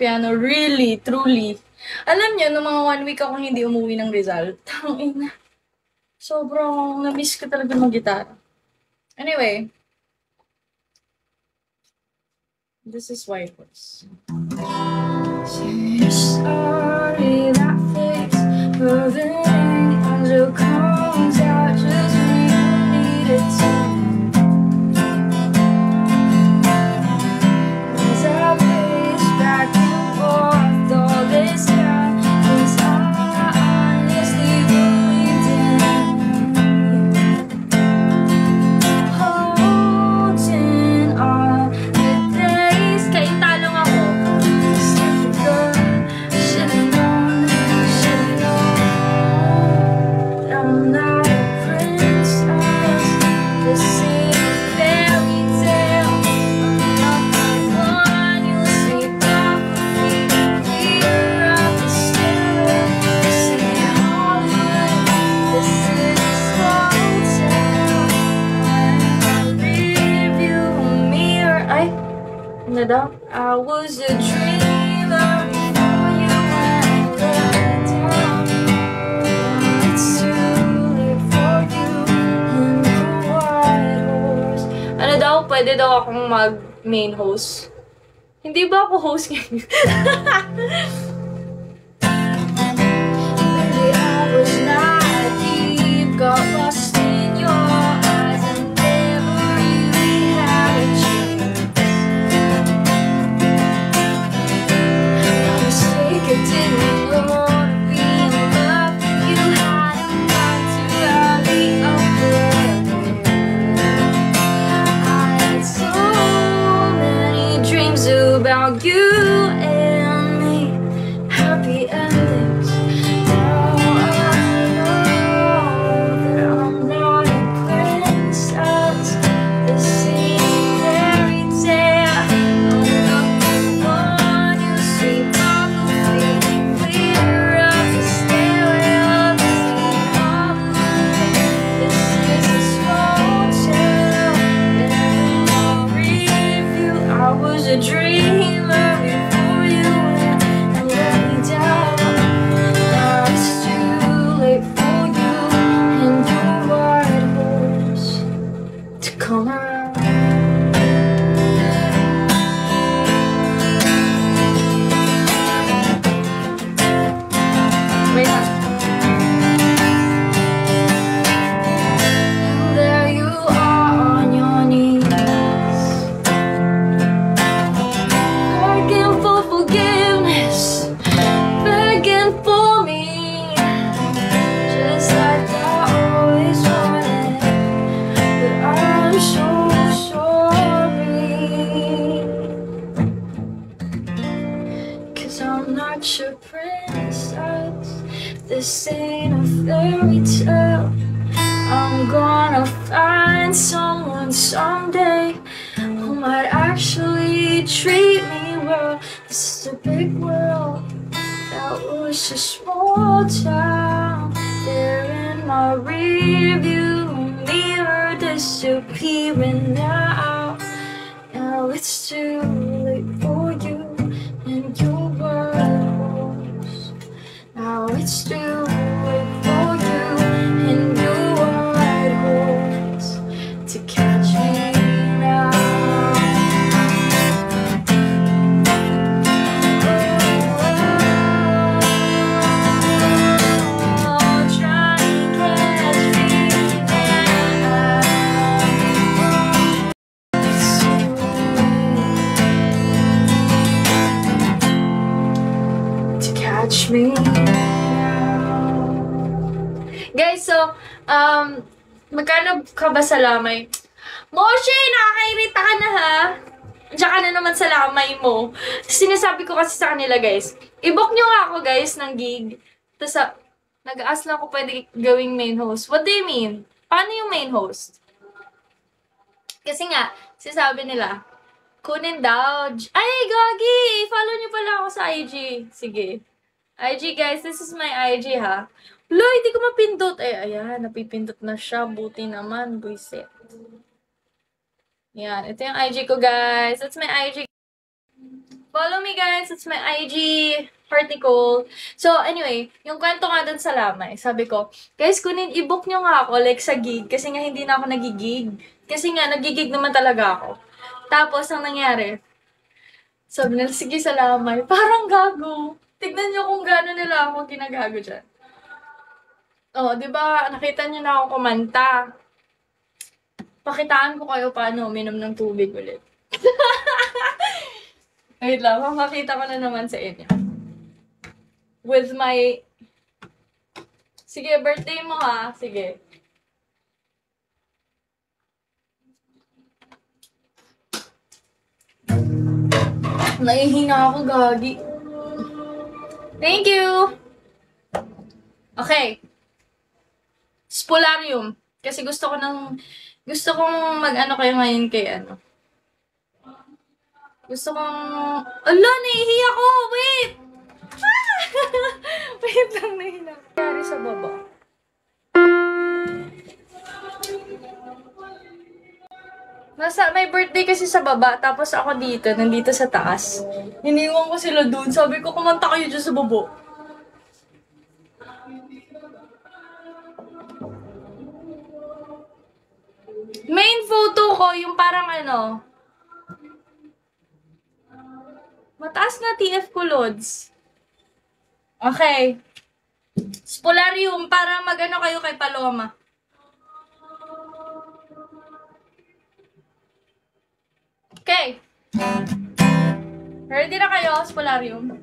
piano. Really, truly. Alam niyo, nung mga 1 week akong hindi umuwi ng Rizal, tangina. Sobrang na-miss ko talaga mag-gitara. Anyway, this is Wipers. Sorry, that face moving under comes out just when you need it to. As I pace back and forth all this time, 'cause I honestly believed in holding on the days. Kaya talong ako. Should've known that I'm not a princess. This ain't a fairy tale. I'm not the one you sleep off of me. Clear up the stairwell. This ain't Hollywood. This is a small town. I'm a rearview mirror. Ano daw? I was a dreamer before you went down. It's too late for you and the white horse. Ano daw? Pwede daw akong mag-main host. Hindi ba ako host ngayon? Maybe I was naive, got lost in your eyes and never really had a chance. My mistake, I didn't know to be in love. You had a mind to rally up there. I had so many dreams about you and me, happy endings. Now I know that I'm not a princess. This ain't fairy tale. I'm not the one you see probably clear up the stairwell. This ain't Hollywood. This is a small town. And I'll review. I was a dreamer before you went and let me down. Now it's too late for you and your white horse to come around. Wait up. And there you are on your knees, begging for forgiveness, begging for me, just like I always wanted. But I'm so sorry, 'cause I'm not your princess. This ain't a fairy tale. I'm gonna find someone someday who might actually treat me well. This is a big world, that was a small town. There in my rearview mirror, disappearing now. Now it's too late for you and your white horse. Now it's too late for you and your white horse to catch me now. Oh, try and catch me now. It's too late to catch me now. Guys, so, magkano ka ba sa lamay? Moshi, nakakairita ka na ha? Diyan ka na naman sa lamay mo. Sinasabi ko kasi sa kanila, guys, i-book nyo nga ako, guys, ng gig. Tapos, nag-ask lang ako pwede gawing main host. What do you mean? Paano yung main host? Kasi nga, sinasabi nila, kunin daw. Ay, Gagi! Follow nyo pala ako sa IG. Sige. IG, guys. This is my IG, ha? Lo, hindi ko mapindot. Ayan. Napipindot na siya. Buti naman. Buisit. Yan. Ito yung IG ko, guys. That's my IG. Follow me guys, it's my IG, Hearticole. So anyway, yung kwento nga dun sa lamay, sabi ko, guys, i-book nyo nga ako like sa gig, kasi nga hindi na ako nagigig. Kasi nga, nagigig naman talaga ako. Tapos, ang nangyari, sabi nila, sige sa lamay, parang gago. Tignan nyo kung gano'n nila ako ginagago dyan. Oh, di ba, nakita nyo na ako kumanta. Pakitaan ko kayo paano uminom ng tubig ulit. Wait lang, makakita ko na naman sa inyo. With my... Sige, birthday mo ha. Sige. Naihina ako, gagi. Thank you! Okay. Spolarium. Kasi gusto kong mag-ano kayo ngayon kay ano. Gusto kong... Ala, nahihiya ko! Wait! Ah! Wait lang, nahihiya ko. Nangyari sa baba. May birthday kasi sa baba, tapos ako dito, nandito sa taas. Hiniwan ko sila dun. Sabi ko, kumanta kayo dyan sa baba. Main photo ko, yung parang ano, mataas na TF ko, Lods. Okay. Spolarium, para mag-ano kayo kay Paloma. Okay. Ready na kayo, Spolarium?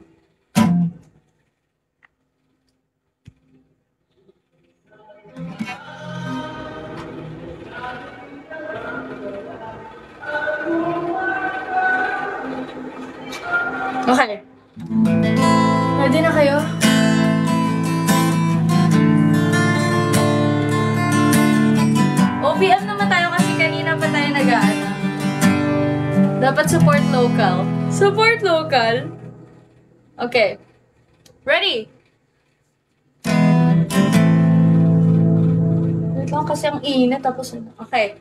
Okay. Ready na kayo? OPM naman tayo kasi kanina pa tayo nag-aano. Dapat support local. Support local? Okay. Ready? Wait lang kasi ang init tapos ano. Okay.